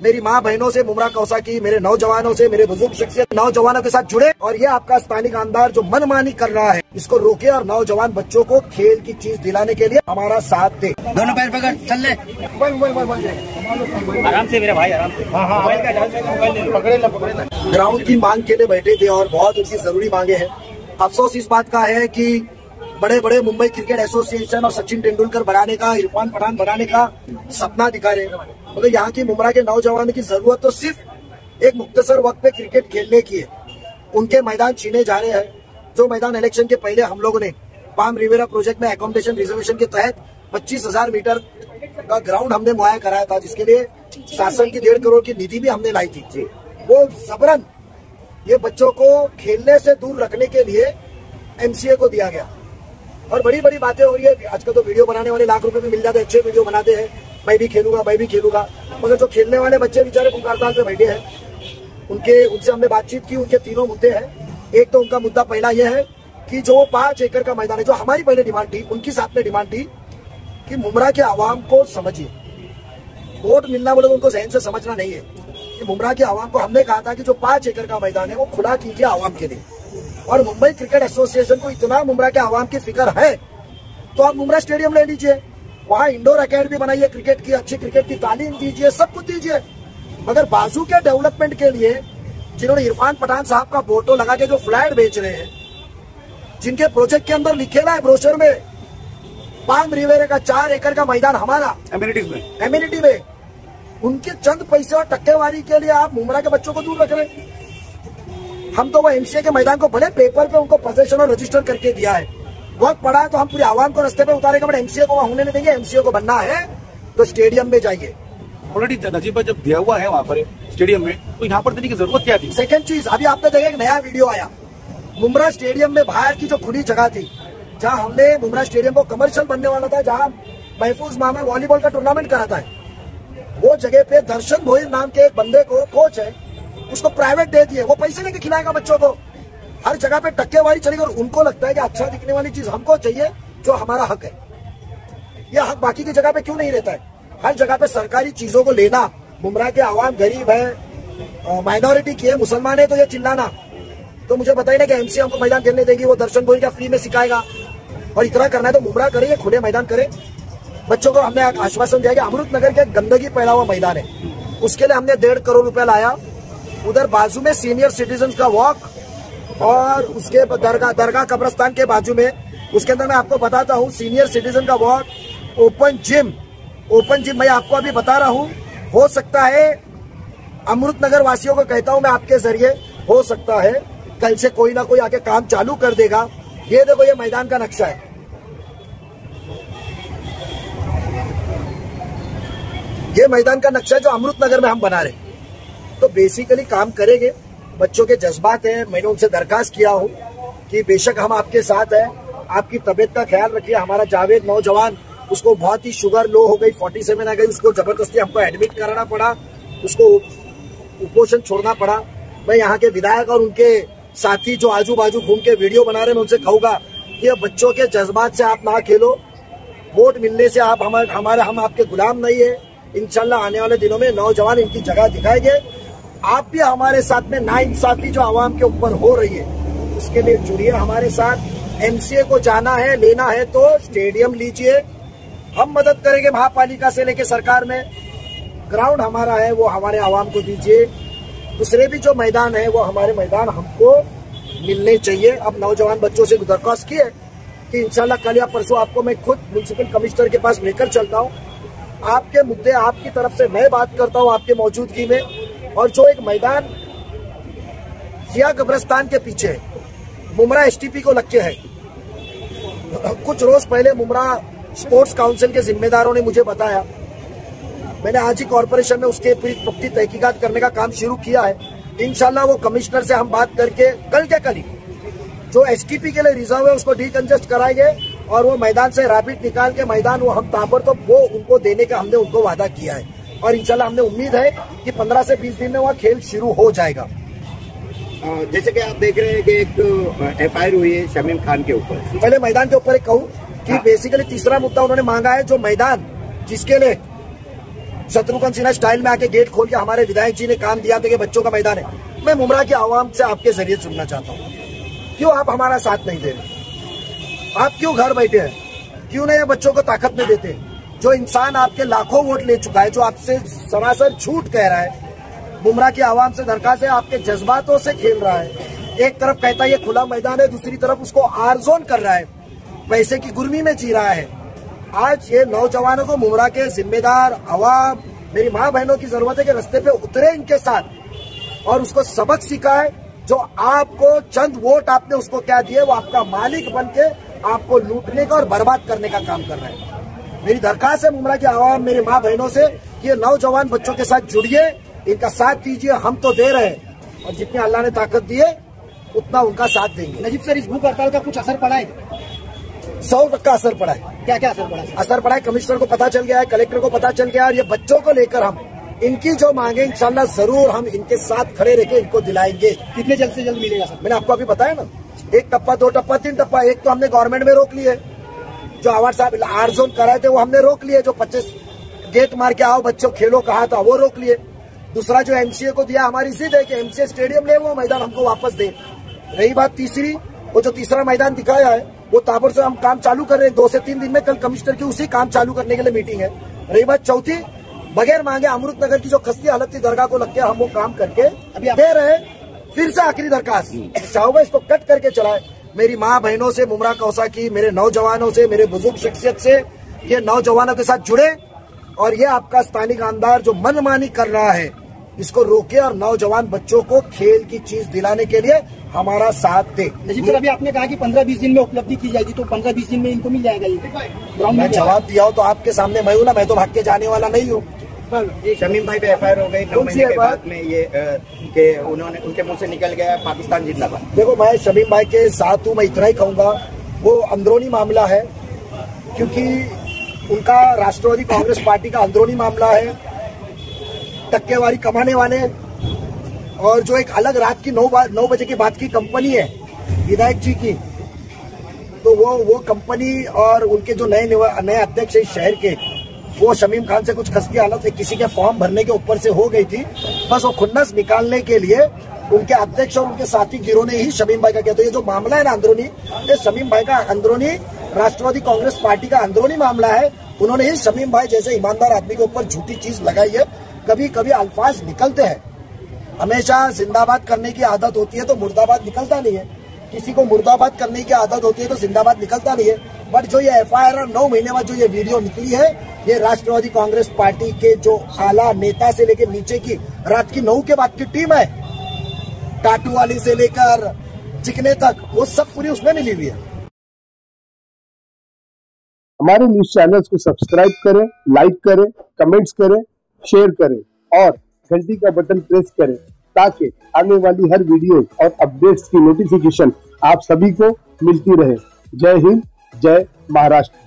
मेरी माँ बहनों से, मुमरा कौसा की मेरे नौजवानों से, मेरे बुजुर्ग शख्सियत नौजवानों के साथ जुड़े और ये आपका स्थानीय आमदार जो मनमानी कर रहा है इसको रोके और नौजवान बच्चों को खेल की चीज दिलाने के लिए हमारा साथ दे। दोनों पैर पकड़ चल ले, आराम से मेरे भाई, आराम से। ग्राउंड की मांग के लिए बैठे थे और बहुत उनकी जरूरी मांगे हैं। अफसोस इस बात का है कि बड़े बड़े मुंबई क्रिकेट एसोसिएशन और सचिन तेंदुलकर बनाने का, इरफान पठान बनाने का सपना दिखा रहे हैं, मगर यहाँ की मुमरा के नौजवानों की जरूरत तो सिर्फ एक मुख्तसर वक्त पे क्रिकेट खेलने की है। उनके मैदान छीने जा रहे हैं। जो मैदान इलेक्शन के पहले हम लोगों ने पाम रिवेरा प्रोजेक्ट में अकोमोडेशन रिजर्वेशन के तहत 25,000 मीटर का ग्राउंड हमने मुहैया कराया था, जिसके लिए शासन की 1.5 करोड़ की निधि भी हमने लाई थी। वो जबरन ये बच्चों को खेलने से दूर रखने के लिए एमसीए को दिया गया और बड़ी बड़ी बातें हो रही है। आजकल तो वीडियो बनाने वाले लाख रुपए भी मिल जाते हैं, अच्छे वीडियो बनाते हैं, मैं भी खेलूंगा, मैं भी खेलूंगा, मगर जो खेलने वाले बच्चे बेचारे भूख हड़ताल पे बैठे हैं, उनसे हमने बातचीत की। उनके 3 मुद्दे हैं। एक तो उनका मुद्दा पहला यह है कि जो 5 एकड़ का मैदान है, जो हमारी पहले डिमांड थी, उनकी साथ में डिमांड थी कि मुमरा के आवाम को समझिए, वोट मिलना बोले तो उनको जहन से समझना नहीं है कि मुमरा के आवाम को हमने कहा था कि जो 5 एकड़ का मैदान है वो खुला कीजिए आवाम के लिए। और मुंबई क्रिकेट एसोसिएशन को इतना मुमरा के आवाम की फिक्र है तो आप मुमरा स्टेडियम ले लीजिए, वहाँ इंडोर अकेडमी बनाइए, क्रिकेट की अच्छी क्रिकेट की तालीम दीजिए, सब कुछ दीजिए। मगर बाजू के डेवलपमेंट के लिए जिन्होंने इरफान पठान साहब का फोटो लगा के जो फ्लैट बेच रहे हैं, जिनके प्रोजेक्ट के अंदर लिखेला है ब्रोशर में पाम रिवेरे का 4 एकड़ का मैदान हमारा एम्यूनिटी में, उनके चंद पैसे और टक्केवारी के लिए आप मुमरा के बच्चों को दूर रख रहे हैं। हम तो वो एमसीए के मैदान को भले पेपर पे उनको पोजेशन और रजिस्टर करके दिया है, वक्त पड़ा है तो हम पूरी आवाम को रास्ते पे उतारेंगे, बट एमसीए को वहां होने नहीं देंगे। एमसीए को बनना है तो स्टेडियम में जाइए। ऑलरेडी नजीब जब दिया हुआ है वहाँ पर स्टेडियम में, तो यहाँ पर देने की जरूरत क्या थी? सेकंड चीज, अभी आपने देखा एक नया वीडियो आया मुमरा स्टेडियम में बाहर की जो खुली जगह थी, जहाँ हमने मुमरा स्टेडियम को कमर्शियल बनने वाला था, जहाँ महफूज मामा वॉलीबॉल का टूर्नामेंट कराता है, वो जगह पे दर्शन भोईर नाम के एक बंदे को, कोच है, उसको प्राइवेट दे दिए। वो पैसे लेके खिलाएगा बच्चों को, हर जगह पे टक्केवारी चलेगी और उनको लगता है कि अच्छा दिखने वाली चीज हमको चाहिए जो हमारा हक है। ये हक बाकी की जगह पे क्यों नहीं रहता है? हर जगह पे सरकारी चीजों को लेना, मुमरा के आवाम गरीब है, माइनॉरिटी की है, मुसलमान है, तो ये चिल्लाना। तो मुझे बताइए ना कि एमसीए हमको मैदान खेलने देगी, वो दर्शन भोईर का फ्री में सिखाएगा, और इतना करना है तो मुमरा करे, ये खुले मैदान करे। बच्चों को हमने आश्वासन दिया कि अमृत नगर के गंदगी फैला हुआ मैदान है, उसके लिए हमने 1.5 करोड़ रुपया लाया। उधर बाजू में सीनियर सिटीजन का वॉक और उसके दरगाह कब्रस्तान के बाजू में, उसके अंदर मैं आपको बताता हूँ, सीनियर सिटीजन का वॉक, ओपन जिम मैं आपको अभी बता रहा हूँ। हो सकता है, अमृत नगर वासियों को कहता हूँ मैं आपके जरिए, हो सकता है कल से कोई ना कोई आके काम चालू कर देगा। ये देखो, ये मैदान का नक्शा है, ये मैदान का नक्शा जो अमृत नगर में हम बना रहे। तो बेसिकली काम करेंगे, बच्चों के जज्बात हैं। मैंने उनसे दरखास्त किया हूँ कि बेशक हम आपके साथ हैं, आपकी तबीयत का ख्याल रखिए। हमारा जावेद नौजवान, उसको बहुत ही शुगर लो हो गई, 47 आ गई, उसको जबरदस्ती हमको एडमिट कराना पड़ा, उसको कुपोषण छोड़ना पड़ा। मैं यहाँ के विधायक और उनके साथी जो आजू बाजू घूम के वीडियो बना रहे हैं, मैं उनसे कहूँगा कि बच्चों के जज्बात से आप ना खेलो। वोट मिलने से आप हम आपके गुलाम नहीं है। इंशाल्लाह आने वाले दिनों में नौजवान इनकी जगह दिखाएंगे। आप भी हमारे साथ में नाइंसाफी जो आवाम के ऊपर हो रही है उसके लिए जुड़िए हमारे साथ। एमसीए को जाना है, लेना है तो स्टेडियम लीजिए, हम मदद करेंगे महापालिका से लेके सरकार में। ग्राउंड हमारा है, वो हमारे आवाम को दीजिए। दूसरे भी जो मैदान है वो हमारे मैदान हमको मिलने चाहिए। अब नौजवान बच्चों से दरख्वास्त की है कि इंशाल्लाह कल या परसों आपको मैं खुद म्युनिसिपल कमिश्नर के पास लेकर चलता हूँ। आपके मुद्दे आपकी तरफ से मैं बात करता हूँ आपके मौजूदगी में। और जो एक मैदान जिया कब्रस्तान के पीछे मुमरा एसटीपी को लग के है, कुछ रोज पहले मुमरा स्पोर्ट्स काउंसिल के जिम्मेदारों ने मुझे बताया, मैंने आज ही कॉर्पोरेशन में उसके पूरी पुख्ती तहकीकात करने का काम शुरू किया है। इंशाल्लाह वो कमिश्नर से हम बात करके कल के कल ही जो एसटीपी के लिए रिजर्व है उसको डीकंजेस्ट कराएंगे और वो मैदान से रैपिड निकाल के मैदान वो हम ताबड़तोड़ वो उनको देने का हमने उनको वादा किया है। और इंशाल्लाह हमने उम्मीद है कि 15 से 20 दिन में वहाँ खेल शुरू हो जाएगा। जैसे कि आप देख रहे हैं कि एक एफआईआर हुई है शमीम खान के ऊपर। पहले मैदान के ऊपर एक कहूँ कि बेसिकली तीसरा मुद्दा उन्होंने मांगा है, जो मैदान जिसके लिए शत्रुघ्न सिन्हा स्टाइल में आके गेट खोल के हमारे विधायक जी ने काम दिया था कि बच्चों का मैदान है। मैं मुमरा की आवाम से आपके जरिए सुनना चाहता हूँ, क्यों आप हमारा साथ नहीं दे रहे? आप क्यों घर बैठे हैं? क्यों नहीं बच्चों को ताकत में देते? जो इंसान आपके लाखों वोट ले चुका है, जो आपसे सरासर झूठ कह रहा है, मुमरा की आवाम से दरखास्त है, आपके जज्बातों से खेल रहा है। एक तरफ कहता है ये खुला मैदान है, दूसरी तरफ उसको आर जोन कर रहा है, पैसे की गुर्मी में जी रहा है। आज ये नौजवानों को, मुमरा के जिम्मेदार अवाम, मेरी माँ बहनों की जरूरत है कि रास्ते पे उतरे इनके साथ और उसको सबक सिखाए। जो आपको चंद वोट आपने उसको क्या दिए, वो आपका मालिक बन के आपको लूटने का और बर्बाद करने का काम कर रहा है। मेरी दरखास्त है मुमरा की आवाम, मेरी माँ बहनों से कि ये नौजवान बच्चों के साथ जुड़िए, इनका साथ दीजिए। हम तो दे रहे हैं और जितनी अल्लाह ने ताकत दी है उतना उनका साथ देंगे। नजीब सर, इस भूख हड़ताल का कुछ असर पड़ा है? 100% असर पड़ा है। क्या क्या असर पड़ा है? असर पड़ा है, कमिश्नर को पता चल गया है, कलेक्टर को पता चल गया है। और ये बच्चों को लेकर हम इनकी जो मांगे इंशाल्लाह जरूर हम इनके साथ खड़े रह के इनको दिलाएंगे। कितने जल्द से जल्द मिलेगा सर? मैंने आपको अभी बताया ना, 1 टप्पा 2 टप्पा 3 टप्पा। एक तो हमने गवर्नमेंट में रोक लिए, जो आवाज साहब आर जोन कराए थे वो हमने रोक लिए। जो 25 गेट मार के आओ बच्चों खेलो कहा था वो रोक लिए। दूसरा जो एमसीए को दिया, हमारी जिद है कि एमसीए स्टेडियम ले, वो मैदान हमको वापस दे। रही बात तीसरी, वो जो तीसरा मैदान दिखाया है वो ताबड़ से हम काम चालू कर रहे हैं 2 से 3 दिन में। कल कमिश्नर की उसी काम चालू करने के लिए मीटिंग है। रही बात चौथी, बगैर मांगे अमृत नगर की जो खस्ती हालत थी दरगाह को लग के हम वो काम करके अभी दे रहे हैं। फिर से आखिरी दरखास्त, चाहोगे इसको कट करके चलाए। मेरी माँ बहनों से, मुमरा कौसा की, मेरे नौजवानों से, मेरे बुजुर्ग शख्सियत से, ये नौजवानों के साथ जुड़े और ये आपका स्थानीय आमदार जो मनमानी कर रहा है इसको रोके और नौजवान बच्चों को खेल की चीज दिलाने के लिए हमारा साथ दे। नजीब सर, अभी आपने कहा कि 15-20 दिन में उपलब्धि की जाएगी, तो 15-20 दिन में इनको मिल जाएगा ये ग्राउंड में? जवाब दिया हो तो आपके सामने मैं हूँ ना, मैं तो भाग के जाने वाला नहीं हूँ। शमीम भाई पे एफआईआर हो गई 9 महीने के बाद में, ये कि उन्होंने उनके मुंह से निकल गया पाकिस्तान जिंदाबाद। देखो, मैं शमीम भाई के साथ हूँ, मैं इतना ही कहूंगा, वो अंदरूनी मामला है, क्योंकि उनका राष्ट्रवादी कांग्रेस पार्टी का अंदरूनी मामला है। टक्केवारी कमाने वाले और जो एक अलग रात की 9 बजे के बाद की कंपनी है विधायक जी की, तो वो कंपनी और उनके जो नए अध्यक्ष है शहर के, वो शमीम खान से कुछ खस्ती हालत है, किसी के फॉर्म भरने के ऊपर से हो गई थी। बस वो खुन्नस निकालने के लिए उनके अध्यक्ष और उनके साथी गिरोह ने ही शमीम भाई का किया। तो ये जो मामला है ना अंदरूनी, ये शमीम भाई का अंदरूनी, राष्ट्रवादी कांग्रेस पार्टी का अंदरूनी मामला है। उन्होंने ही शमीम भाई जैसे ईमानदार आदमी के ऊपर झूठी चीज लगाई है। कभी कभी अल्फाज निकलते हैं, हमेशा जिंदाबाद करने की आदत होती है तो मुर्दाबाद निकलता नहीं है। किसी को मुर्दाबाद करने की आदत होती है तो जिंदाबाद निकलता नहीं है। बट जो ये एफआईआर 9 महीने बाद जो ये वीडियो निकली है, ये राष्ट्रवादी कांग्रेस पार्टी के जो आला नेता से लेकर नीचे की रात की 9 के बाद की टीम है, टाटू वाली से लेकर चिकने तक, वो सब पूरी उसमें मिली हुई है। हमारे न्यूज चैनल्स को सब्सक्राइब करें, लाइक करें, कमेंट्स करें, शेयर करें और घंटी का बटन प्रेस करें ताकि आने वाली हर वीडियो और अपडेट्स की नोटिफिकेशन आप सभी को मिलती रहे। जय हिंद, जय महाराष्ट्र।